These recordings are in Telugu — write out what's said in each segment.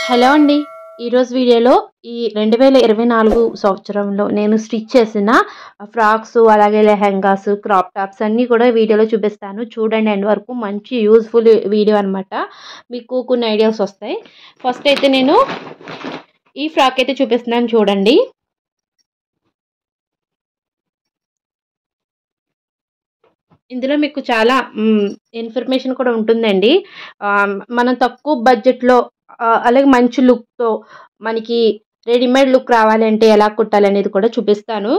హలో అండి. ఈరోజు వీడియోలో ఈ 2024 సంవత్సరంలో నేను స్టిచ్ చేసిన ఫ్రాక్స్, అలాగే లెహెంగాస్, క్రాప్ టాప్స్ అన్నీ కూడా వీడియోలో చూపిస్తాను. చూడండి ఎండ్ వరకు. మంచి యూజ్‌ఫుల్ వీడియో అనమాట. మీకు కొన్ని ఐడియాస్ వస్తాయి. ఫస్ట్ అయితే నేను ఈ ఫ్రాక్ అయితే చూపిస్తున్నాను చూడండి. ఇందులో మీకు చాలా ఇన్ఫర్మేషన్ కూడా ఉంటుందండి. మనం తక్కువ బడ్జెట్‌లో అలాగే మంచి లుక్‌తో మనకి రెడీమేడ్ లుక్ రావాలి అంటే ఎలా కుట్టాలనేది కూడా చూపిస్తాను.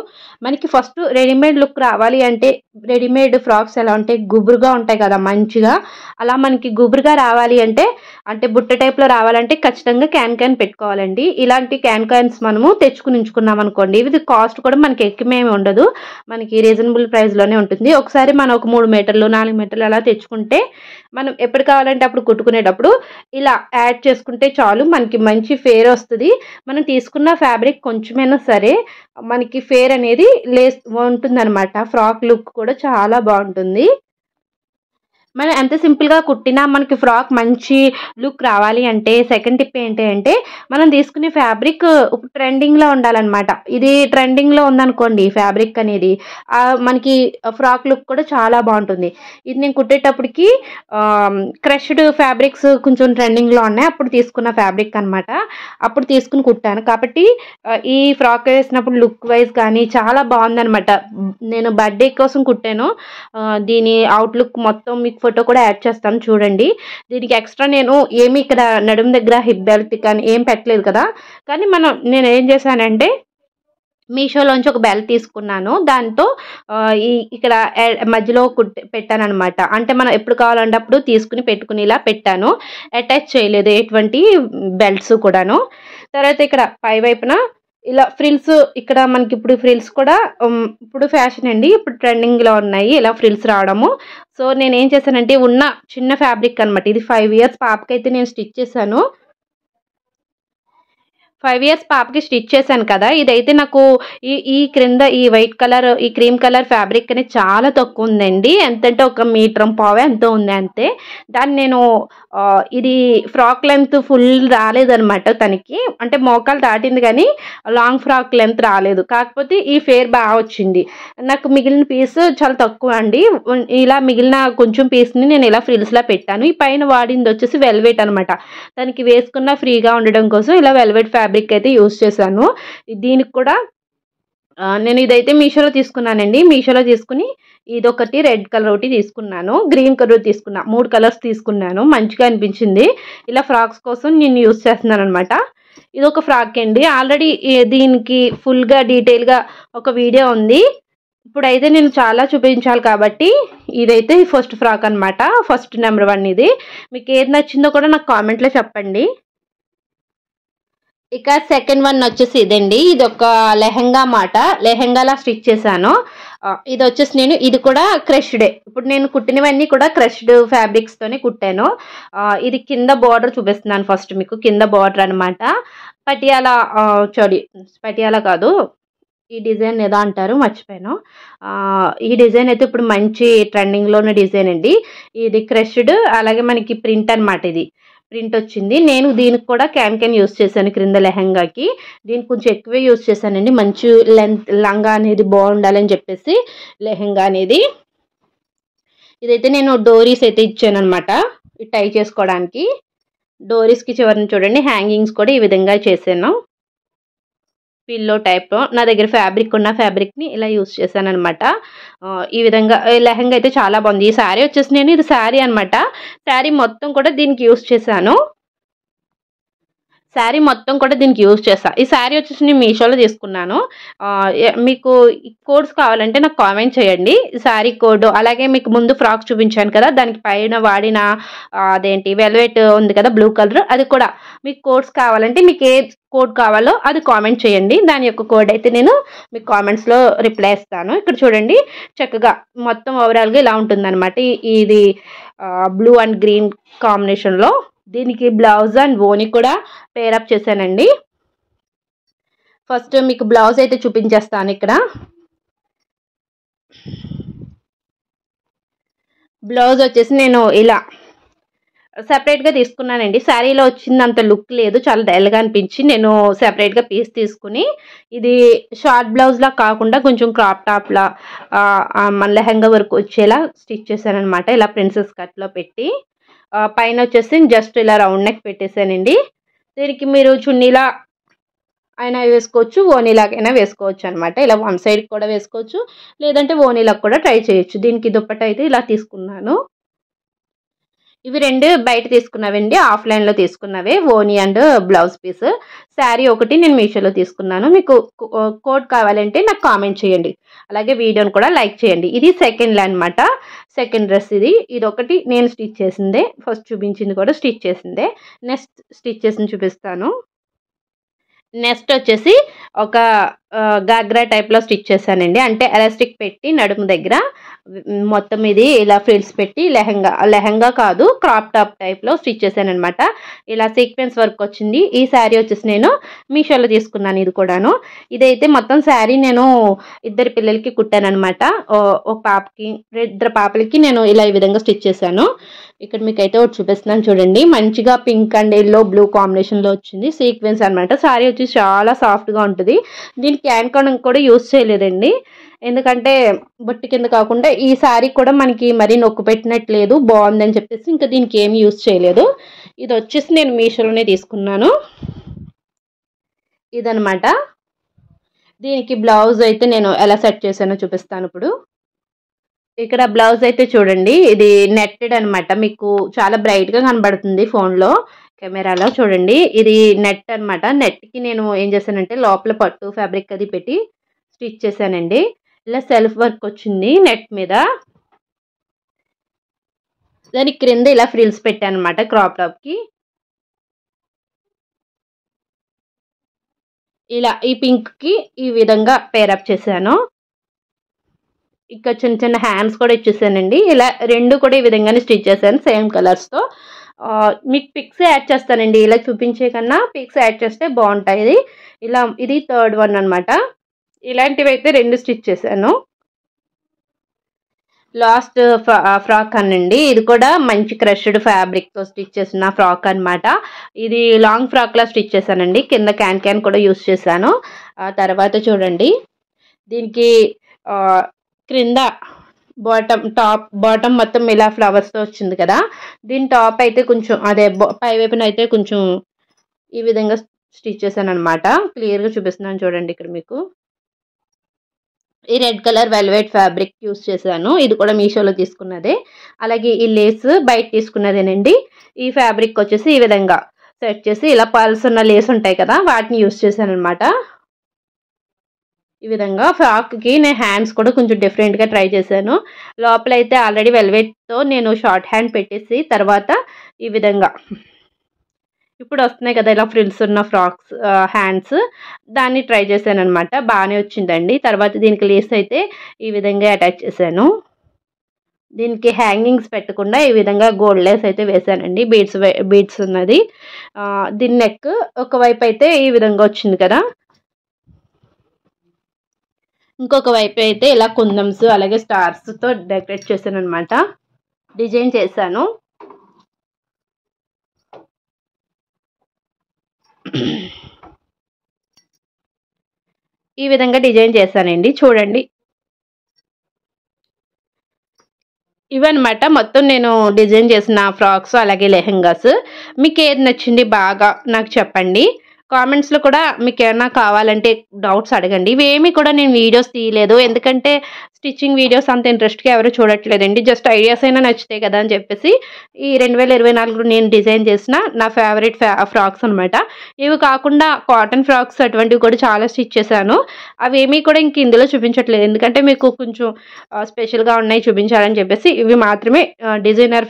మనకి ఫస్ట్ రెడీమేడ్ లుక్ రావాలి అంటే రెడీమేడ్ ఫ్రాక్స్ ఎలా ఉంటాయి, గుబురుగా ఉంటాయి కదా మంచిగా. అలా మనకి గుబురుగా రావాలి అంటే, బుట్ట టైప్‌లో రావాలంటే ఖచ్చితంగా క్యాన్ పెట్టుకోవాలండి. ఇలాంటి క్యాన్స్ మనము తెచ్చుకొని ఉంచుకున్నాం అనుకోండి, ఇది కాస్ట్ కూడా మనకి ఎక్కువేమి ఉండదు. మనకి రీజనబుల్ ప్రైస్‌లోనే ఉంటుంది. ఒకసారి మనం ఒక 3 మీటర్లు, 4 మీటర్లు అలా తెచ్చుకుంటే మనం ఎప్పుడు కావాలంటే అప్పుడు కుట్టుకునేటప్పుడు ఇలా యాడ్ చేసుకుంటే చాలు. మనకి మంచి ఫేర్ వస్తది. మనం తీసుకున్న ఫ్యాబ్రిక్ కొంచెమైనా సరే మనకి ఫేర్ అనేది ఉంటుందన్నమాట. ఫ్రాక్ లుక్ కూడా చాలా బాగుంటుంది. మనం ఎంత సింపుల్‌గా కుట్టినా మనకి ఫ్రాక్ మంచి లుక్ రావాలి అంటే సెకండ్ టిప్ ఏంటి అంటే, మనం తీసుకునే ఫ్యాబ్రిక్ ఇప్పుడు ట్రెండింగ్‌లో ఉండాలనమాట. ఇది ట్రెండింగ్‌లో ఉందనుకోండి ఫ్యాబ్రిక్ అనేది, మనకి ఫ్రాక్ లుక్ కూడా చాలా బాగుంటుంది. ఇది నేను కుట్టేటప్పటికి క్రష్డ్ ఫ్యాబ్రిక్స్ కొంచెం ట్రెండింగ్‌లో ఉన్నాయి. అప్పుడు తీసుకున్న ఫ్యాబ్రిక్ అనమాట. అప్పుడు తీసుకొని కుట్టాను. కాబట్టి ఈ ఫ్రాక్ వేసినప్పుడు లుక్ వైజ్ కానీ చాలా బాగుందనమాట. నేను బర్త్‌డే కోసం కుట్టాను. దీని అవుట్‌లుక్ మొత్తం మీకు ఫోటో కూడా యాడ్ చేస్తాను చూడండి. దీనికి ఎక్స్ట్రా నేను ఏమి ఇక్కడ నడుము దగ్గర హిప్ బెల్ట్ కానీ ఏం పెట్టలేదు కదా. కానీ నేను ఏం చేశానంటే మీషోలోంచి ఒక బెల్ట్ తీసుకున్నాను. దాంతో ఇక్కడ మధ్యలో పెట్టాననమాట. అంటే మనం ఎప్పుడు కావాలంటే అప్పుడు తీసుకుని పెట్టుకుని ఇలా పెట్టాను. అటాచ్ చేయలేదు ఎటువంటి బెల్ట్స్ కూడాను. తర్వాత ఇక్కడ పై వైపున ఇలా ఫ్రిల్స్, ఇక్కడ మనకి ఇప్పుడు ఫ్రిల్స్ కూడా ఇప్పుడు ఫ్యాషన్ అండి. ఇప్పుడు ట్రెండింగ్‌లో ఉన్నాయి ఇలా ఫ్రిల్స్ రావడము. సో నేనేం చేశానంటే ఉన్న చిన్న ఫ్యాబ్రిక్ అనమాట. ఇది 5 ఇయర్స్ పాపకైతే నేను స్టిచ్ చేశాను. 5 ఇయర్స్ పాపకి స్టిచ్ చేశాను కదా. ఇదైతే నాకు ఈ క్రింద ఈ వైట్ కలర్, ఈ క్రీమ్ కలర్ ఫ్యాబ్రిక్ అనేది చాలా తక్కువ ఉందండి. ఎంతంటే 1 మీటర్ పావు ఎంతో ఉంది అంతే. దాన్ని నేను ఇది ఫ్రాక్ లెంత్ ఫుల్ రాలేదనమాట తనకి. అంటే మోకాలు దాటింది కానీ లాంగ్ ఫ్రాక్ లెంత్ రాలేదు. కాకపోతే ఈ ఫేర్ బాగా వచ్చింది. నాకు మిగిలిన పీస్ చాలా తక్కువ అండి. ఇలా మిగిలిన కొంచెం పీస్ని నేను ఇలా ఫ్రిల్స్‌లా పెట్టాను. ఈ పైన వాడింది వచ్చేసి వెల్వెట్ అనమాట. తనకి వేసుకున్న ఫ్రీగా ఉండడం కోసం ఇలా వెల్వెట్ ఫ్యాబ్రిక్ అయితే యూజ్ చేశాను. దీనికి కూడా నేను ఇదైతే మీషోలో తీసుకున్నానండి. మీషోలో తీసుకుని ఇదొకటి, రెడ్ కలర్ ఒకటి తీసుకున్నాను, గ్రీన్ కలర్ తీసుకున్నా. 3 కలర్స్ తీసుకున్నాను. మంచిగా అనిపించింది. ఇలా ఫ్రాక్స్ కోసం నేను యూజ్ చేస్తున్నాను అనమాట. ఇదొక ఫ్రాక్ అండి. ఆల్రెడీ దీనికి ఫుల్గా డీటెయిల్గా ఒక వీడియో ఉంది. ఇప్పుడైతే నేను చాలా చూపించాలి కాబట్టి ఇదైతే ఫస్ట్ ఫ్రాక్ అనమాట. ఫస్ట్ నెంబర్ 1 ఇది. మీకు ఏది నచ్చిందో కూడా నాకు కామెంట్లో చెప్పండి. ఇక సెకండ్ వన్ వచ్చేసి ఇదండి. ఇది ఒక లెహెంగా మాట. లెహెంగాలా స్టిచ్ చేశాను. ఇది వచ్చేసి ఇది కూడా క్రష్డే. ఇప్పుడు నేను కుట్టినవన్నీ కూడా క్రష్డ్ ఫ్యాబ్రిక్స్తోనే కుట్టాను. ఇది కింద బార్డర్ చూపిస్తున్నాను ఫస్ట్ మీకు. కింద బార్డర్ అనమాట. పటియాలా, పటియాలా కాదు, ఈ డిజైన్ ఏదో అంటారు మర్చిపోయాను. ఈ డిజైన్ అయితే ఇప్పుడు మంచి ట్రెండింగ్లో ఉన్న డిజైన్ అండి. ఇది క్రష్డ్, అలాగే మనకి ప్రింట్ అనమాట. ఇది ప్రింట్ వచ్చింది. నేను దీనికి కూడా క్యాన్ యూస్ చేశాను క్రింద లెహెంగాకి. దీనికి కొంచెం ఎక్కువే యూస్ చేశానండి. మంచి లెంత్ లంగా అనేది బాగుండాలని చెప్పేసి లెహెంగా అనేది. ఇదైతే నేను డోరీస్ అయితే ఇచ్చాను అనమాట టై చేసుకోవడానికి. డోరీస్కి చివరిని చూడండి హ్యాంగింగ్స్ కూడా ఈ విధంగా చేశాను. పిల్లో టైప్ నా దగ్గర ఫ్యాబ్రిక్ ఉన్న ఫ్యాబ్రిక్ని ఇలా యూస్ చేశాను అనమాట. ఈ విధంగా లెహెంగా అయితే చాలా బాగుంది. ఈ శారీ వచ్చేసి ఇది శారీ అనమాట. శారీ మొత్తం కూడా దీనికి యూస్ చేశాను. శారీ మొత్తం కూడా దీనికి యూజ్ చేస్తా. ఈ శారీ వచ్చేసి నేను మీషోలో తీసుకున్నాను. మీకు కోడ్స్ కావాలంటే నాకు కామెంట్ చేయండి. శారీ కోడ్, అలాగే మీకు ముందు ఫ్రాక్ చూపించాను కదా, దానికి పైన వాడిన అదేంటి వెల్వెట్ ఉంది కదా బ్లూ కలర్, అది కూడా మీకు కోడ్స్ కావాలంటే మీకు ఏ కోడ్ కావాలో అది కామెంట్ చేయండి. దాని యొక్క కోడ్ అయితే నేను మీకు కామెంట్స్లో రిప్లై ఇస్తాను. ఇక్కడ చూడండి చక్కగా మొత్తం ఓవరాల్గా ఇలా ఉంటుందన్నమాట. ఇది బ్లూ అండ్ గ్రీన్ కాంబినేషన్లో. దీనికి బ్లౌజ్ అండ్ ఓని కూడా పేరప్ చేశానండి. ఫస్ట్ మీకు బ్లౌజ్ అయితే చూపించేస్తాను. ఇక్కడ బ్లౌజ్ వచ్చేసి నేను ఇలా సెపరేట్‌గా తీసుకున్నానండి. శారీలో వచ్చిందంత లుక్ లేదు. చాలా డల్‌గా అనిపించి నేను సెపరేట్‌గా పీస్ తీసుకొని, ఇది షార్ట్ బ్లౌజ్‌లా కాకుండా కొంచెం క్రాప్ టాప్‌లా మన లెహెంగా వరకు వచ్చేలా స్టిచ్ చేశాననమాట. ఇలా ప్రిన్సెస్ కట్‌లో పెట్టి పైనొచ్చేసి జస్ట్ ఇలా రౌండ్ నెక్ పెట్టేసానండి. దీనికి మీరు చున్నీలా అయినా వేసుకోవచ్చు. ఓణీలాగైనా వేసుకోవచ్చనమాట. ఇలా వన్ సైడ్‌కి కూడా వేసుకోవచ్చు. లేదంటే ఓణీలాగా కూడా ట్రై చేయొచ్చు. దీనికి దుప్పట్టా అయితే ఇలా తీసుకున్నాను. ఇవి 2 బయట తీసుకున్నవండి. ఆఫ్‌లైన్‌లో తీసుకున్నవే. ఓణీ అండ్ బ్లౌజ్ పీస్. శారీ ఒకటి నేను మీషోలో తీసుకున్నాను. మీకు కోడ్ కావాలంటే నాకు కామెంట్ చేయండి. అలాగే వీడియోని కూడా లైక్ చేయండి. ఇది సెకండ్‌లో అనమాట. సెకండ్ డ్రెస్ ఇది. ఇదొకటి నేను స్టిచ్ చేసిందే. ఫస్ట్ చూపించింది కూడా స్టిచ్ చేసిందే. నెక్స్ట్ స్టిచ్ చేసింది చూపిస్తాను. నెక్స్ట్ వచ్చేసి ఒక గాగ్రా టైప్‌లో స్టిచ్ చేశానండి. అంటే ఎలాస్టిక్ పెట్టి నడుము దగ్గర మొత్తం ఇది ఇలా ఫ్రిల్స్ పెట్టి లెహెంగా కాదు క్రాప్ టాప్ టైప్‌లో స్టిచ్ చేశాననమాట. ఇలా సీక్వెన్స్ వర్క్ వచ్చింది. ఈ శారీ వచ్చేసి నేను మీషోలో తీసుకున్నాను ఇది కూడాను. ఇదైతే మొత్తం శారీ నేను ఇద్దరు పిల్లలకి కుట్టాననమాట. ఒక పాపకి, ఇద్దరు పాపలకి నేను ఇలా ఈ విధంగా స్టిచ్ చేశాను. ఇక్కడ మీకైతే ఒకటి చూపిస్తున్నాను చూడండి. మంచిగా పింక్ అండ్ యెల్లో బ్లూ కాంబినేషన్‌లో వచ్చింది. సీక్వెన్స్ అనమాట. శారీ వచ్చి చాలా సాఫ్ట్‌గా ఉంటది. దీనికి క్యాన్ కూడా యూజ్ చేయలేదండి. ఎందుకంటే బొట్టు కింద కాకుండా ఈ శారీ కూడా మనకి మరీ నొక్కు పెట్టినట్లేదు. బావుందని చెప్పేసి ఇంకా దీనికి ఏమి యూజ్ చేయలేదు. ఇది వచ్చేసి నేను మీషోలోనే తీసుకున్నాను. ఇదనమాట. దీనికి బ్లౌజ్ అయితే నేను ఎలా సెట్ చేశానో చూపిస్తాను ఇప్పుడు. ఇక్కడ బ్లౌజ్ అయితే చూడండి. ఇది నెట్టెడ్ అనమాట. మీకు చాలా బ్రైట్‌గా కనబడుతుంది ఫోన్‌లో, కెమెరాలో చూడండి. ఇది నెట్ అనమాట. నెట్‌కి నేను ఏం చేశానంటే లోపల పట్టు ఫ్యాబ్రిక్ అది పెట్టి స్టిచ్ చేశానండి. ఇలా సెల్ఫ్ వర్క్ వచ్చింది నెట్ మీద. దానికి క్రింద ఇలా ఫ్రిల్స్ పెట్టాననమాట క్రాప్ టాప్‌కి. ఇలా ఈ పింక్‌కి ఈ విధంగా పేరప్ చేశాను. ఇక్కడ చిన్న చిన్న హ్యాండ్స్ కూడా ఇచ్చేసానండి. ఇలా 2 కూడా ఈ విధంగానే స్టిచ్ చేశాను సేమ్ కలర్స్‌తో. మీకు పిక్స్ యాడ్ చేస్తానండి. ఇలా చూపించే కన్నా పిక్స్ యాడ్ చేస్తే బావుంటాయి. ఇలా ఇది థర్డ్ వన్ అనమాట. ఇలాంటివైతే 2 స్టిచ్ చేశాను. లాస్ట్ ఫ్రాక్ అనండి. ఇది కూడా మంచి క్రష్డ్ ఫ్యాబ్రిక్‌తో స్టిచ్ చేసిన ఫ్రాక్ అనమాట. ఇది లాంగ్ ఫ్రాక్‌లా స్టిచ్ చేశానండి. కింద క్యాన్ కూడా యూజ్ చేశాను. ఆ తర్వాత చూడండి. దీనికి క్రింద బాటమ్ మొత్తం ఇలా ఫ్లవర్స్‌తో వచ్చింది కదా! దీని టాప్ అయితే కొంచెం అదే పై వైపున అయితే కొంచెం ఈ విధంగా స్టిచ్ చేశాననమాట. క్లియర్‌గా చూపిస్తున్నాను చూడండి ఇక్కడ మీకు. ఈ red colour velvet fabric use చేశాను. ఇది కూడా మీషోలో తీసుకున్నదే. అలాగే ఈ లేస్ బయట తీసుకున్నదేనండి. ఈ ఫ్యాబ్రిక్ వచ్చేసి ఈ విధంగా సెట్ చేసి ఇలా పర్ల్స్ ఉన్న లేస్ ఉంటాయి కదా! వాటిని యూజ్ చేశాననమాట. ఈ విధంగా ఫ్రాక్‌కి నేను హ్యాండ్స్ కూడా కొంచెం డిఫరెంట్‌గా ట్రై చేశాను. లోపలైతే ఆల్రెడీ వెల్వెట్‌తో నేను షార్ట్ హ్యాండ్ పెట్టేసి తర్వాత ఈ విధంగా ఇప్పుడు వస్తున్నాయి కదా! ఇలా ఫ్రిల్స్ ఉన్న ఫ్రాక్స్ హ్యాండ్స్ దాన్ని ట్రై చేశాననమాట. బానే వచ్చిందండి. తర్వాత దీనికి లేస్ అయితే ఈ విధంగా అటాచ్ చేశాను. దీనికి హ్యాంగింగ్స్ పెట్టకుండా ఈ విధంగా గోల్డ్ లేస్ అయితే వేశానండి. బీడ్స్ ఉన్నది. దీని నెక్ ఒకవైపు అయితే ఈ విధంగా వచ్చింది కదా! ఇంకొక వైపు అయితే ఇలా కుందన్స్ అలాగే స్టార్స్‌తో డెకరేట్ చేశాననమాట. డిజైన్ చేశాను. ఈ విధంగా డిజైన్ చేశానండి. చూడండి. ఇవన్నమాట మొత్తం నేను డిజైన్ చేసిన ఫ్రాక్స్ అలాగే లెహెంగాస్. మీకేది నచ్చింది బాగా నాకు చెప్పండి. కామెంట్స్‌లో కూడా మీకేమన్నా కావాలంటే డౌట్స్ అడగండి. ఇవేమి కూడా నేను వీడియోస్ తీయలేదు. ఎందుకంటే స్టిచ్చింగ్ వీడియోస్ అంత ఇంట్రెస్ట్‌గా ఎవరు చూడట్లేదండి. జస్ట్ ఐడియాస్ అయినా నచ్చుతాయి కదా అని చెప్పేసి ఈ 2024లో నేను డిజైన్ చేసిన నా ఫేవరెట్ ఫ్రాక్స్ అనమాట. ఇవి కాకుండా కాటన్ ఫ్రాక్స్ అటువంటివి కూడా చాలా స్టిచ్ చేశాను. అవేమీ కూడా ఇంక ఇందులో చూపించట్లేదు. ఎందుకంటే మీకు కొంచెం స్పెషల్‌గా ఉన్నాయి చూపించాలని చెప్పేసి ఇవి మాత్రమే డిజైనర్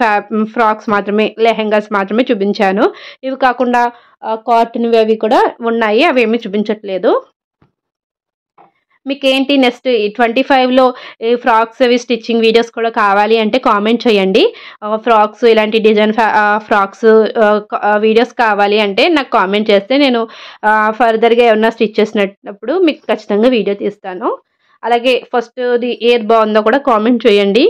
ఫ్రాక్స్ మాత్రమే, లెహెంగాస్ మాత్రమే చూపించాను. ఇవి కాకుండా కాటన్‌వి అవి కూడా ఉన్నాయి. అవేమీ చూపించట్లేదు. మీకేంటి నెక్స్ట్ ఈ 25లో ఈ ఫ్రాక్స్ అవి స్టిచ్చింగ్ వీడియోస్ కూడా కావాలి అంటే కామెంట్ చేయండి. ఫ్రాక్స్ ఇలాంటి డిజైన్ ఫ్రాక్స్ వీడియోస్ కావాలి అంటే నాకు కామెంట్ చేస్తే నేను ఫర్దర్‌గా ఏమన్నా స్టిచ్ చేసినప్పుడు మీకు ఖచ్చితంగా వీడియో తీస్తాను. అలాగే ఫస్ట్‌ది ఏది బాగుందో కూడా కామెంట్ చేయండి.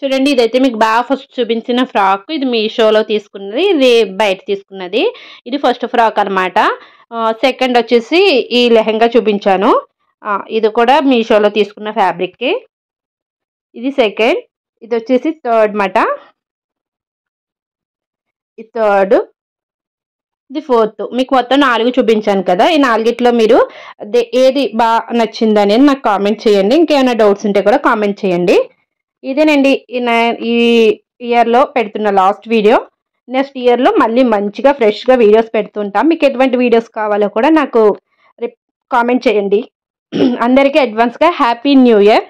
చూడండి, ఇదైతే మీకు బాగా ఫస్ట్ చూపించిన ఫ్రాక్. ఇది మీషోలో తీసుకున్నది, ఇది బయట తీసుకున్నది. ఇది ఫస్ట్ ఫ్రాక్ అనమాట. సెకండ్ వచ్చేసి ఈ లెహెంగా చూపించాను. ఇది కూడా మీషోలో తీసుకున్న ఫ్యాబ్రిక్కి. ఇది సెకండ్. ఇది వచ్చేసి థర్డ్ మాట. ఇది థర్డ్. ఇది ఫోర్త్. మీకు మొత్తం 4 చూపించాను కదా. ఈ 4ట్లో మీరు ఏది బాగా నచ్చింది అనేది నాకు కామెంట్ చేయండి. ఇంకేమైనా డౌట్స్ ఉంటే కూడా కామెంట్ చేయండి. ఇదేనండి ఈ ఇయర్లో పెడుతున్న లాస్ట్ వీడియో. నెక్స్ట్ ఇయర్లో మళ్ళీ మంచిగా ఫ్రెష్గా వీడియోస్ పెడుతుంటాం. మీకు ఎటువంటి వీడియోస్ కావాలో కూడా నాకు కామెంట్ చేయండి. అందరికీ అడ్వాన్స్గా హ్యాపీ న్యూ ఇయర్.